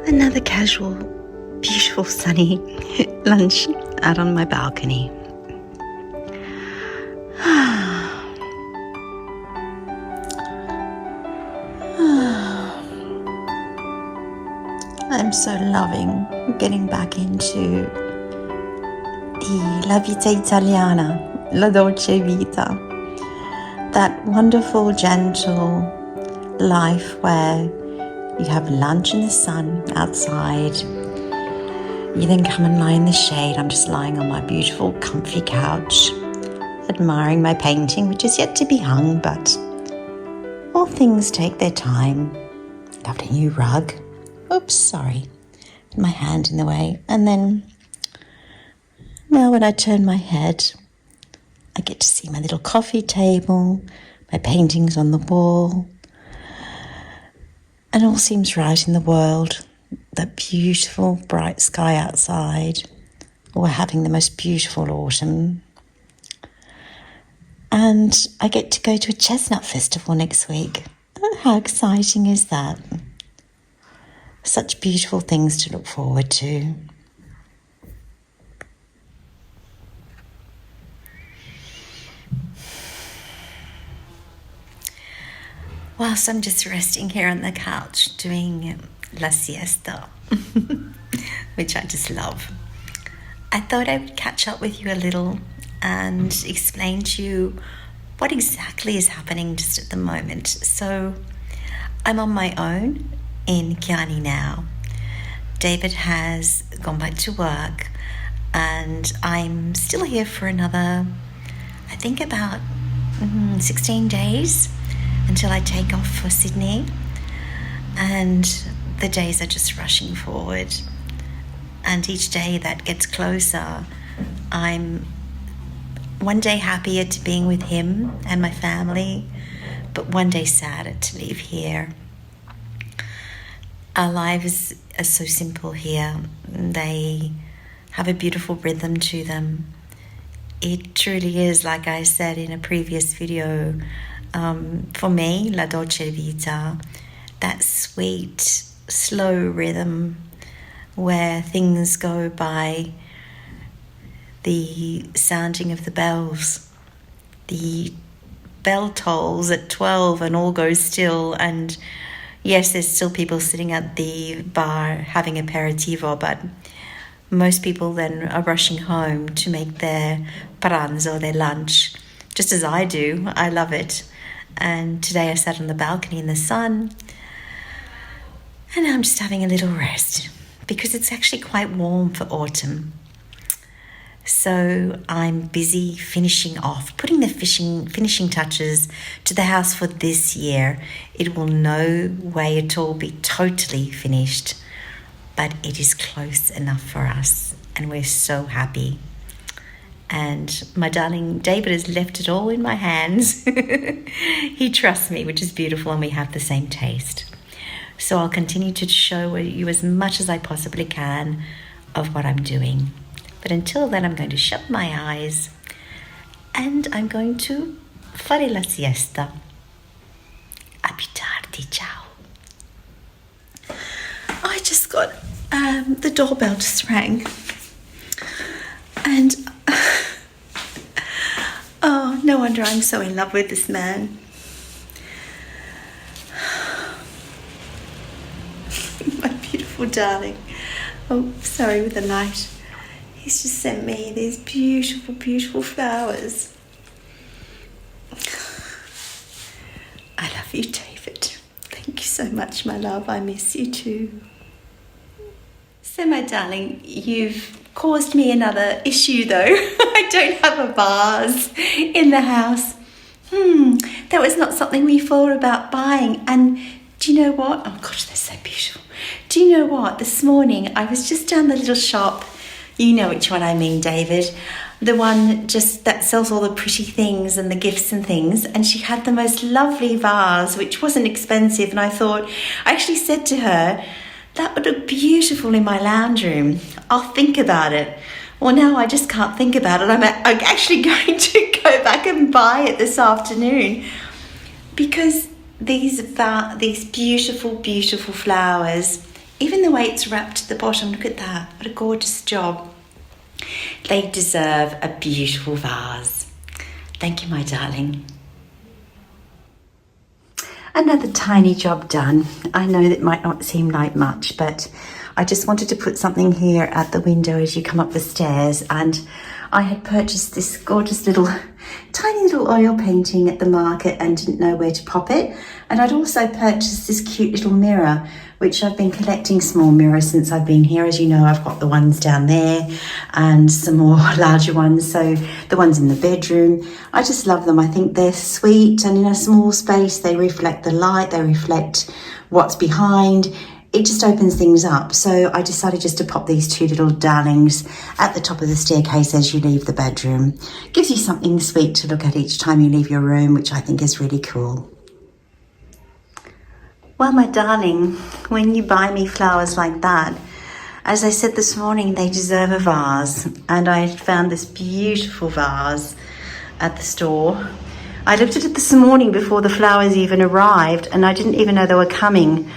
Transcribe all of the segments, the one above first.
Another casual, beautiful sunny lunch out on my balcony. I'm so loving getting back into the La Vita Italiana, la Dolce Vita, that wonderful, gentle life where you have lunch in the sun outside. You then come and lie in the shade. I'm just lying on my beautiful, comfy couch, admiring my painting, which is yet to be hung, but all things take their time. Loved a new rug. Oops, sorry. Put my hand in the way. And then, well, when I turn my head, I get to see my little coffee table, my paintings on the wall, and all seems right in the world. That beautiful bright sky outside. We're having the most beautiful autumn. And I get to go to a chestnut festival next week. Oh, how exciting is that? Such beautiful things to look forward to. Whilst I'm just resting here on the couch doing la siesta, which I just love, I thought I would catch up with you a little and explain to you what exactly is happening just at the moment. So I'm on my own in Chianni now. David has gone back to work and I'm still here for another, I think about 16 days until I take off for Sydney, and the days are just rushing forward, and each day that gets closer, I'm one day happier to being with him and my family, but one day sadder to leave here. Our lives are so simple here. They have a beautiful rhythm to them. It truly is, like I said in a previous video, for me, la Dolce Vita, that sweet, slow rhythm where things go by the sounding of the bells. The bell tolls at 12 and all goes still, and yes, there's still people sitting at the bar having aperitivo, but most people then are rushing home to make their pranzo, their lunch, just as I do. I love it. And today I sat on the balcony in the sun and I'm just having a little rest because it's actually quite warm for autumn. So I'm busy finishing off, putting the finishing touches to the house for this year. It will no way at all be totally finished, but it is close enough for us and we're so happy. And my darling David has left it all in my hands. He trusts me, which is beautiful, and we have the same taste. So I'll continue to show you as much as I possibly can of what I'm doing. But until then, I'm going to shut my eyes and I'm going to fare la siesta. A più tardi, ciao. I just got the doorbell just rang. And oh, no wonder I'm so in love with this man. My beautiful darling. Oh, sorry with the light. He's just sent me these beautiful, beautiful flowers. I love you, David. Thank you so much, my love. I miss you too. So, my darling, you've caused me another issue though. I don't have a vase in the house. That was not something we thought about buying. And do you know what? Oh gosh, they're so beautiful. Do you know what? This morning I was just down the little shop. You know which one I mean, David. The one just that sells all the pretty things and the gifts and things. And she had the most lovely vase, which wasn't expensive. And I actually said to her, that would look beautiful in my lounge room. I'll think about it. Well, now I just can't think about it. I'm actually going to go back and buy it this afternoon because these beautiful, beautiful flowers Even the way it's wrapped at the bottom, look at that. What a gorgeous job. They deserve a beautiful vase. Thank you, my darling. Another tiny job done. I know that might not seem like much, but I just wanted to put something here at the window as you come up the stairs, and I had purchased this gorgeous little, tiny little oil painting at the market and didn't know where to pop it. And I'd also purchased this cute little mirror, which I've been collecting small mirrors since I've been here. As you know, I've got the ones down there and some more larger ones. So the ones in the bedroom, I just love them. I think they're sweet, and in a small space, they reflect the light, they reflect what's behind. It just opens things up. So I decided just to pop these two little darlings at the top of the staircase as you leave the bedroom. Gives you something sweet to look at each time you leave your room, which I think is really cool. Well, my darling, when you buy me flowers like that, as I said this morning, they deserve a vase. And I found this beautiful vase at the store. I looked at it this morning before the flowers even arrived, and I didn't even know they were coming.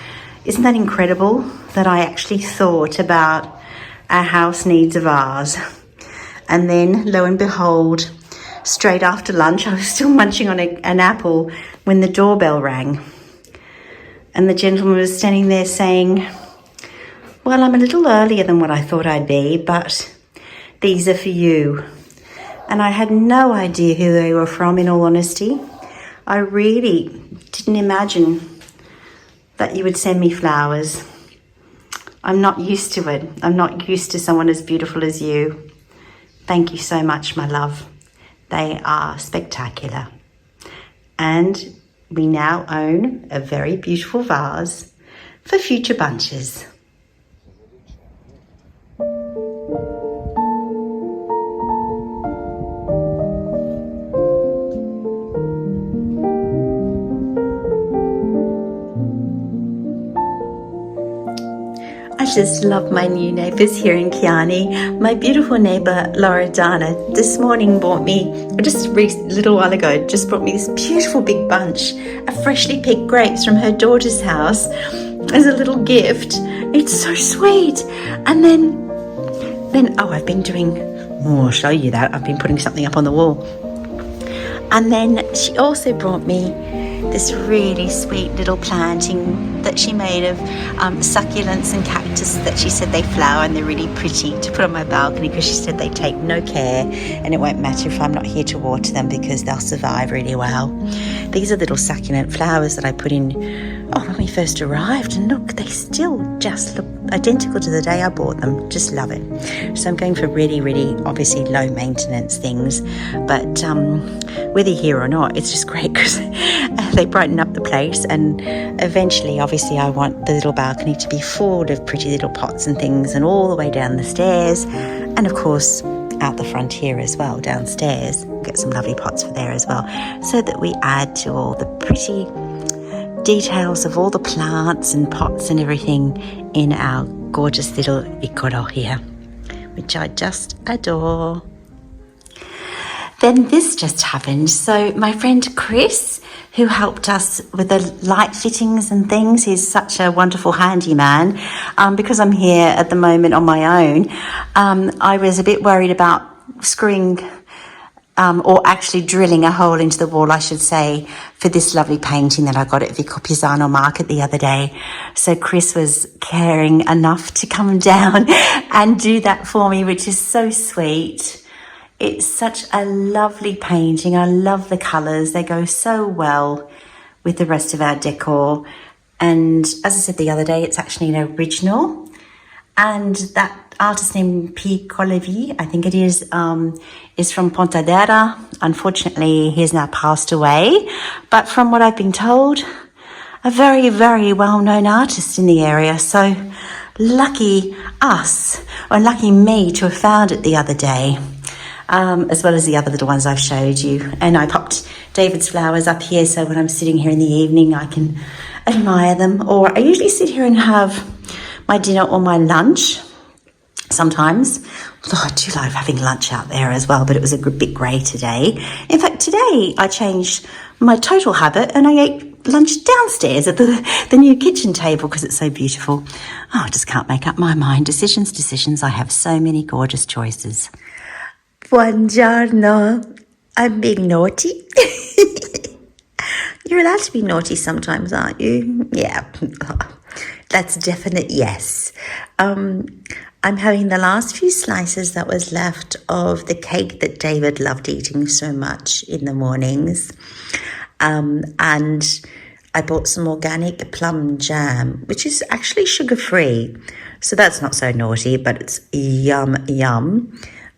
Isn't that incredible that I actually thought about our house needs a vase? And then, lo and behold, straight after lunch, I was still munching on an apple when the doorbell rang. And the gentleman was standing there saying, well, I'm a little earlier than what I thought I'd be, but these are for you. And I had no idea who they were from, in all honesty. I really didn't imagine that you would send me flowers. I'm not used to it. I'm not used to someone as beautiful as you. Thank you so much, my love. They are spectacular. And we now own a very beautiful vase for future bunches. I just love my new neighbours here in Chianni. My beautiful neighbour Loredana this morning brought me, just a little while ago, just brought me this beautiful big bunch of freshly picked grapes from her daughter's house as a little gift. It's so sweet. And then I've been doing, I'll show you that. I've been putting something up on the wall. And then she also brought me this really sweet little planting that she made of succulents and cactus that she said they flower and they're really pretty to put on my balcony, because she said they take no care and it won't matter if I'm not here to water them because they'll survive really well. These are little succulent flowers that I put in when we first arrived, and look, they still just look identical to the day I bought them. Just love it. So I'm going for really, really obviously low maintenance things, but whether here or not, it's just great because they brighten up the place. And eventually, obviously, I want the little balcony to be full of pretty little pots and things, and all the way down the stairs, and of course out the front here as well, downstairs. Get some lovely pots for there as well, so that we add to all the pretty details of all the plants and pots and everything in our gorgeous little vicolo here, which I just adore. Then this just happened. So my friend Chris, who helped us with the light fittings and things, he's such a wonderful handyman. Because I'm here at the moment on my own, I was a bit worried about screwing or actually drilling a hole into the wall, I should say, for this lovely painting that I got at Vico Pisano Market the other day. So Chris was caring enough to come down and do that for me, which is so sweet. It's such a lovely painting. I love the colours. They go so well with the rest of our decor. And as I said the other day, it's actually an original. And that artist named Piccolevi, I think it is from Pontadera. Unfortunately, he has now passed away. But from what I've been told, a very, very well-known artist in the area. So lucky us, or lucky me to have found it the other day, as well as the other little ones I've showed you. And I popped David's flowers up here, so when I'm sitting here in the evening, I can admire them. Or I usually sit here and have my dinner or my lunch sometimes. Although I do love having lunch out there as well, but it was a bit grey today. In fact, today I changed my total habit and I ate lunch downstairs at the new kitchen table because it's so beautiful. Oh, I just can't make up my mind. Decisions. I have so many gorgeous choices. Buongiorno. I'm being naughty. You're allowed to be naughty sometimes, aren't you? Yeah, that's a definite yes. I'm having the last few slices that was left of the cake that David loved eating so much in the mornings. And I bought some organic plum jam, which is actually sugar-free. So that's not so naughty, but it's yum.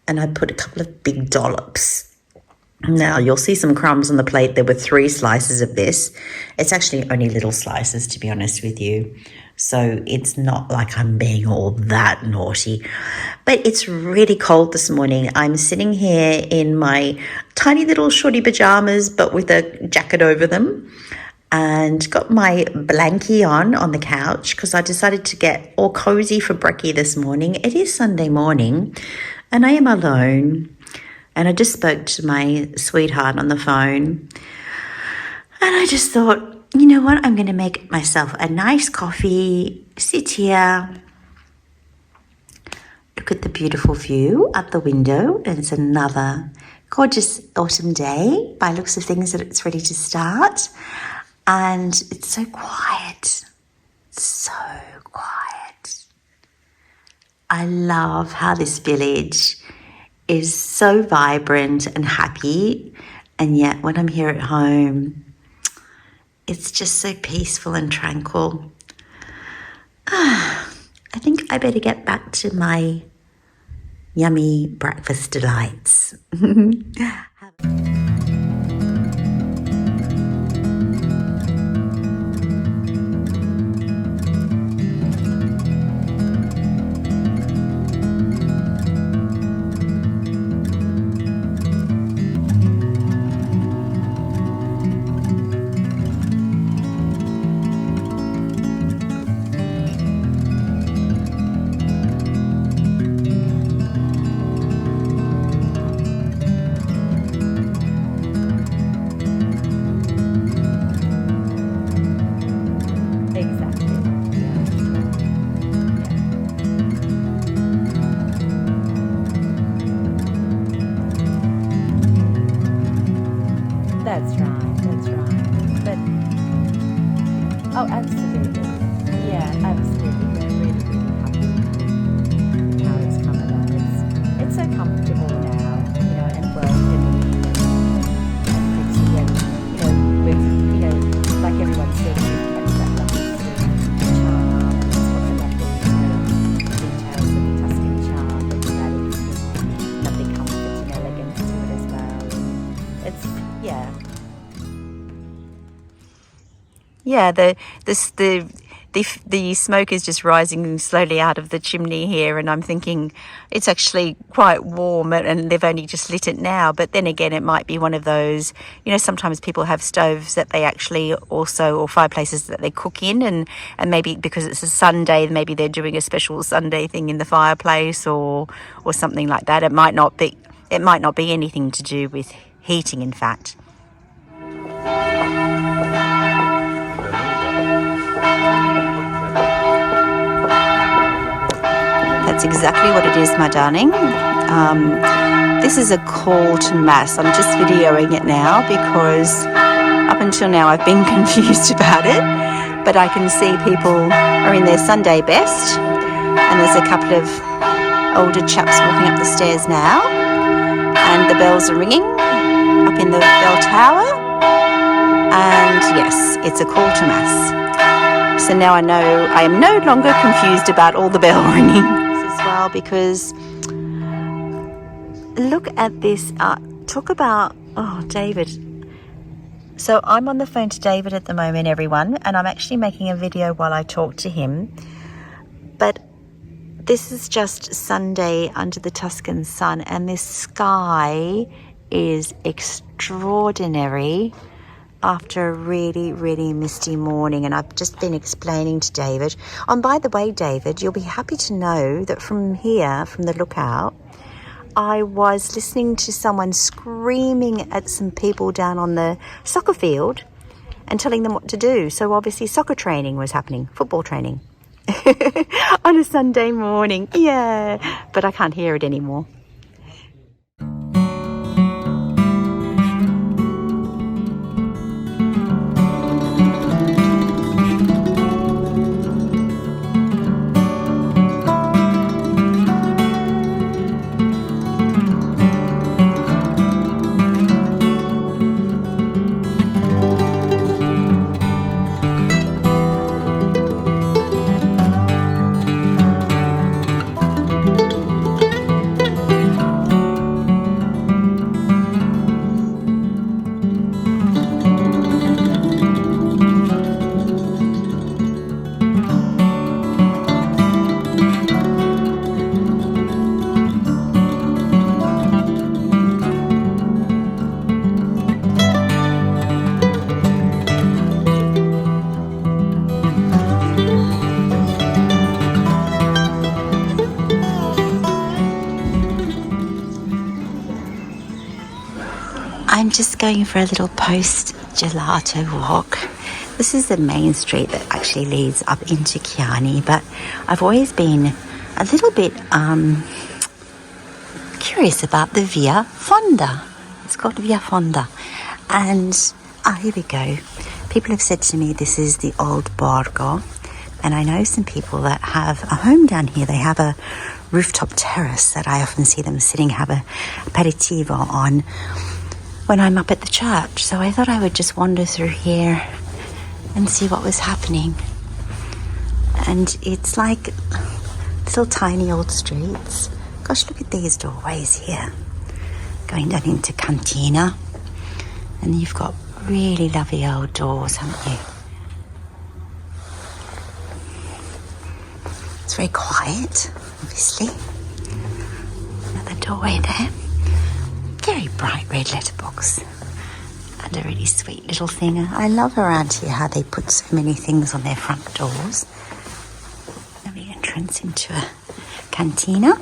And I put a couple of big dollops. Now, you'll see some crumbs on the plate. There were 3 slices of this. It's actually only little slices, to be honest with you. So it's not like I'm being all that naughty. But it's really cold this morning. I'm sitting here in my tiny little shorty pajamas, but with a jacket over them. And got my blankie on the couch because I decided to get all cozy for brekkie this morning. It is Sunday morning and I am alone. And I just spoke to my sweetheart on the phone. And I just thought, you know what? I'm going to make myself a nice coffee, sit here, look at the beautiful view out the window. And it's another gorgeous autumn day. By looks of things that it's ready to start. And it's so quiet. So quiet. I love how this village is so vibrant and happy, and yet when I'm here at home, it's just so peaceful and tranquil. I think I better get back to my yummy breakfast delights. That's right. But, oh, absolutely. Yeah, absolutely. We're really, really happy with how it's come along. It's so comfortable now, and welcoming and pretty and, we've, like everyone said, we've kept that lovely charm. It's got the lovely, details of the Tuscan charm, but that is lovely comfort and elegance to it as well. It's, yeah. Yeah, the smoke is just rising slowly out of the chimney here, and I'm thinking it's actually quite warm, and they've only just lit it now. But then again, it might be one of those, sometimes people have stoves that they actually also, or fireplaces that they cook in, and maybe because it's a Sunday, maybe they're doing a special Sunday thing in the fireplace or something like that. It might not be anything to do with heating, in fact. That's exactly what it is, my darling. This is a call to mass. I'm just videoing it now because up until now I've been confused about it, but I can see people are in their Sunday best, and there's a couple of older chaps walking up the stairs now, and the bells are ringing up in the bell tower, and yes, it's a call to mass. So now I know I am no longer confused about all the bell ringing as well, because look at this. Talk about, David. So I'm on the phone to David at the moment, everyone, and I'm actually making a video while I talk to him. But this is just Sunday under the Tuscan sun, and this sky is extraordinary after a really, really misty morning. And I've just been explaining to David. And by the way, David, you'll be happy to know that from here, from the lookout, I was listening to someone screaming at some people down on the soccer field, and telling them what to do. So obviously soccer training was happening, football training on a Sunday morning. Yeah, but I can't hear it anymore. I'm just going for a little post-gelato walk. This is the main street that actually leads up into Chianni, but I've always been a little bit curious about the Via Fonda. It's called Via Fonda. And, here we go. People have said to me this is the old Borgo, and I know some people that have a home down here. They have a rooftop terrace that I often see them sitting, have a aperitivo on when I'm up at the church. So I thought I would just wander through here and see what was happening. And it's like little tiny old streets. Gosh, look at these doorways here, going down into cantina. And you've got really lovely old doors, haven't you? It's very quiet, obviously. Another doorway there. Very bright red letterbox. And a really sweet little thing. I love around here how they put so many things on their front doors. Lovely entrance into a cantina.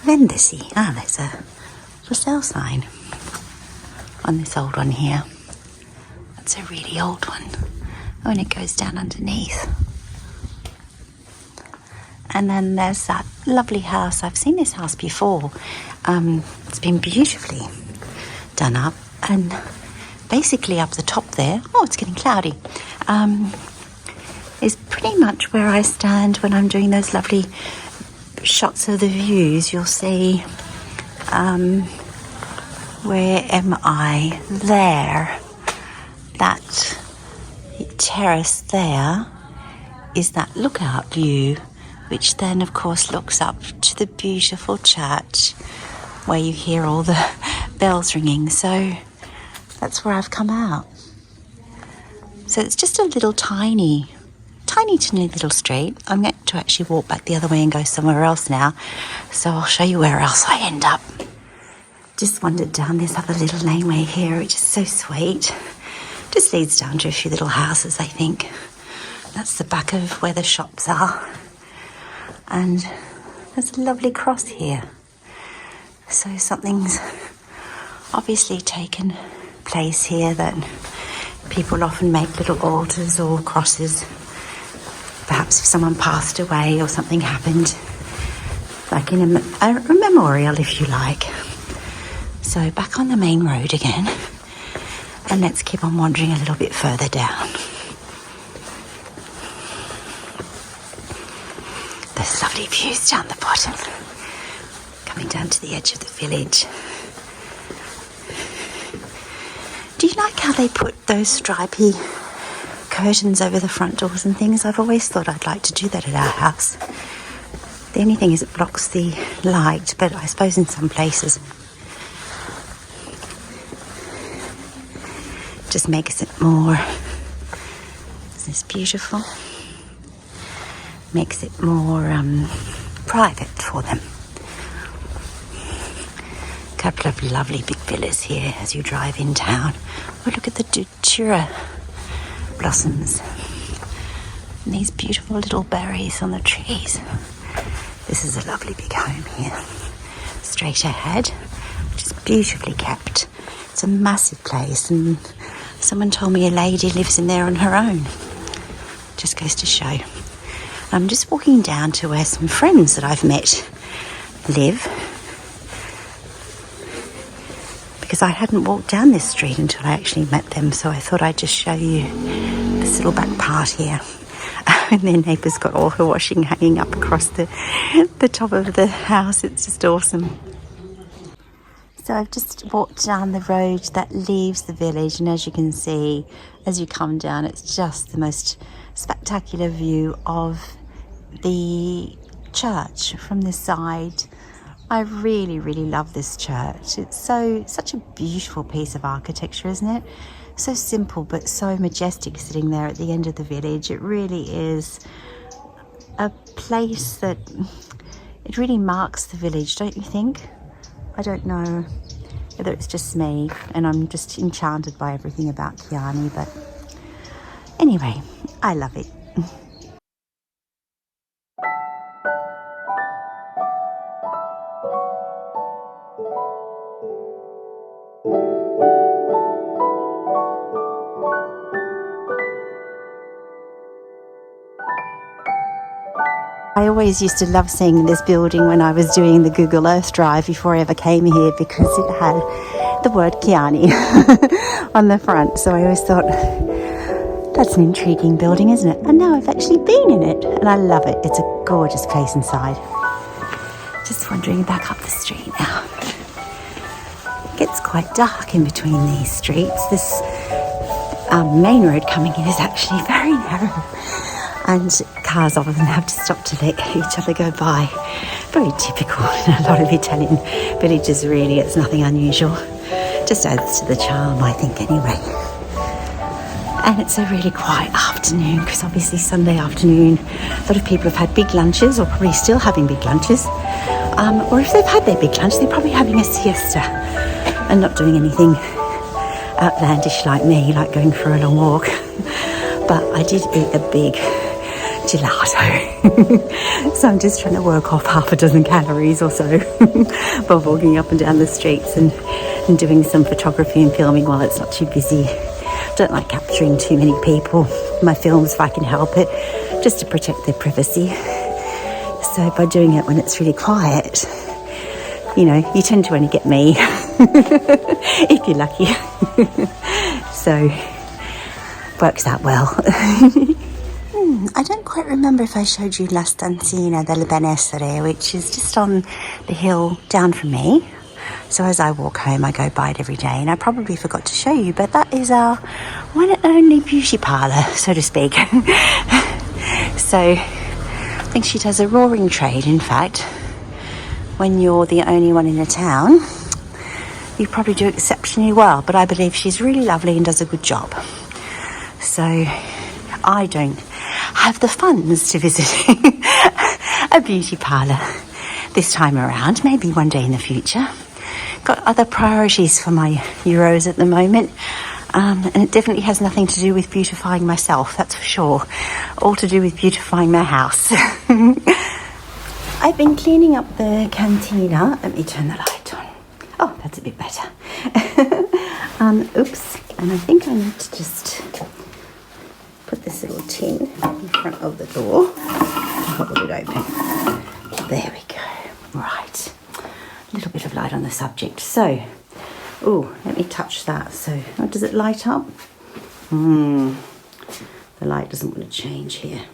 Vendesi. There's a for sale sign on this old one here. That's a really old one. Oh, and it goes down underneath. And then there's that lovely house. I've seen this house before. It's been beautifully done up. And basically up the top there, it's getting cloudy, is pretty much where I stand when I'm doing those lovely shots of the views. You'll see, where am I? There. That terrace there is that lookout view, which then, of course, looks up to the beautiful church where you hear all the bells ringing. So that's where I've come out. So it's just a little tiny little street. I'm going to actually walk back the other way and go somewhere else now. So I'll show you where else I end up. Just wandered down this other little laneway here, which is so sweet. Just leads down to a few little houses, I think. That's the back of where the shops are. And there's a lovely cross here. So something's obviously taken place here, that people often make little altars or crosses. Perhaps if someone passed away or something happened, like in a memorial, if you like. So back on the main road again, and let's keep on wandering a little bit further down. Those lovely views down the bottom, coming down to the edge of the village. Do you like how they put those stripy curtains over the front doors and things? I've always thought I'd like to do that at our house. The only thing is it blocks the light, but I suppose in some places just makes it more, isn't this beautiful? Makes it more private for them. A couple of lovely big villas here as you drive in town. Oh, look at the datura blossoms. And these beautiful little berries on the trees. This is a lovely big home here. Straight ahead, which is beautifully kept. It's a massive place, and Someone told me a lady lives in there on her own. Just goes to show. I'm just walking down to where some friends that I've met live, because I hadn't walked down this street until I actually met them, so I thought I'd just show you this little back part here. And their neighbour's got all her washing hanging up across the top of the house. It's just awesome. So I've just walked down the road that leaves the village, and as you can see, as you come down, it's just the most spectacular view of the church from this side. I really, really love this church. It's such a beautiful piece of architecture, isn't it? So simple but so majestic, sitting there at the end of the village. It really is a place that it really marks the village, don't you think? I don't know whether it's just me and I'm just enchanted by everything about Chianni, but anyway, I love it. I always used to love seeing this building when I was doing the Google Earth drive before I ever came here, because it had the word Chianni on the front. So I always thought, that's an intriguing building, isn't it? And now I've actually been in it and I love it. It's a gorgeous place inside. Just wandering back up the street now. It gets quite dark in between these streets. This main road coming in is actually very narrow, and cars often have to stop to let each other go by. Very typical in a lot of Italian villages, really. It's nothing unusual. Just adds to the charm, I think, anyway. And it's a really quiet afternoon, because obviously Sunday afternoon, a lot of people have had big lunches, or probably still having big lunches. Or if they've had their big lunch, they're probably having a siesta and not doing anything outlandish like me, like going for a long walk. But I did eat a big gelato. So I'm just trying to work off half a dozen calories or so by walking up and down the streets and doing some photography and filming while it's not too busy. Don't like capturing too many people in my films if I can help it, just to protect their privacy. So by doing it when it's really quiet, you know, you tend to only get me if you're lucky. So works out well. I don't quite remember if I showed you La Stanzina del Benessere, which is just on the hill down from me. So as I walk home, I go by it every day, and I probably forgot to show you, but that is our one and only beauty parlour, so to speak. So I think she does a roaring trade. In fact, when you're the only one in a town, you probably do exceptionally well, but I believe she's really lovely and does a good job. So I don't have the funds to visit a beauty parlour this time around. Maybe one day in the future. Got other priorities for my euros at the moment, and it definitely has nothing to do with beautifying myself, that's for sure. All to do with beautifying my house. I've been cleaning up the cantina. Let me turn the light on. Oh, that's a bit better. Oops, and I think I need to just put this little tin in front of the door. Hold it open. There we go. Right. A little bit of light on the subject. So, oh, let me touch that. So, oh, does it light up? The light doesn't want to change here.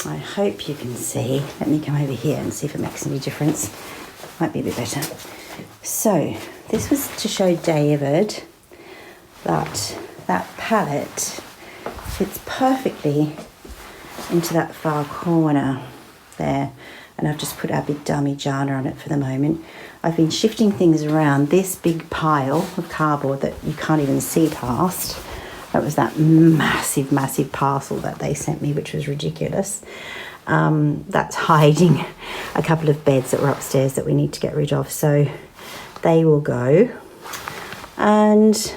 I hope you can see. Let me come over here and see if it makes any difference. Might be a bit better. So, this was to show David that that palette fits perfectly into that far corner there. And I've just put our big dummy Jana on it for the moment. I've been shifting things around. This big pile of cardboard that you can't even see past, that was that massive, massive parcel that they sent me, which was ridiculous. That's hiding a couple of beds that were upstairs that we need to get rid of. So they will go. And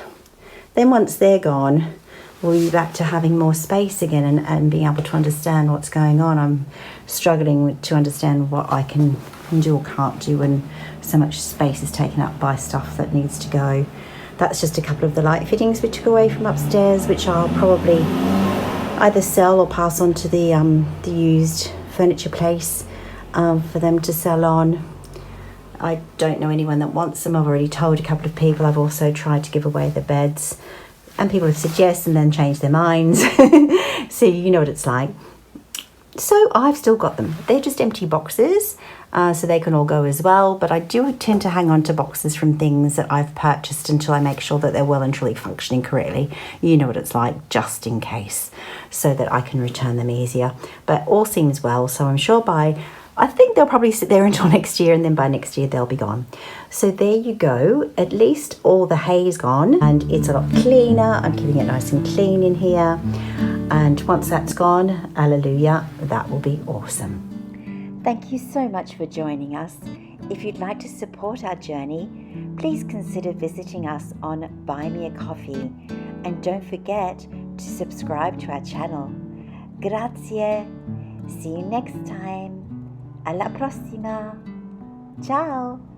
then once they're gone, we'll be back to having more space again and being able to understand what's going on. I'm struggling to understand what I can do or can't do when so much space is taken up by stuff that needs to go. That's just a couple of the light fittings we took away from upstairs, which I'll probably either sell or pass on to the used furniture place for them to sell on. I don't know anyone that wants them. I've already told a couple of people. I've also tried to give away the beds, and people have said yes and then changed their minds. So you know what it's like. So I've still got them. They're just empty boxes, so they can all go as well. But I do tend to hang on to boxes from things that I've purchased until I make sure that they're well and truly functioning correctly. You know what it's like, just in case, so that I can return them easier. But all seems well, so I'm sure I think they'll probably sit there until next year, and then by next year they'll be gone. So there you go. At least all the hay's gone, and it's a lot cleaner. I'm keeping it nice and clean in here. And once that's gone, hallelujah, that will be awesome. Thank you so much for joining us. If you'd like to support our journey, please consider visiting us on Buy Me a Coffee. And don't forget to subscribe to our channel. Grazie. See you next time. Alla prossima. Ciao.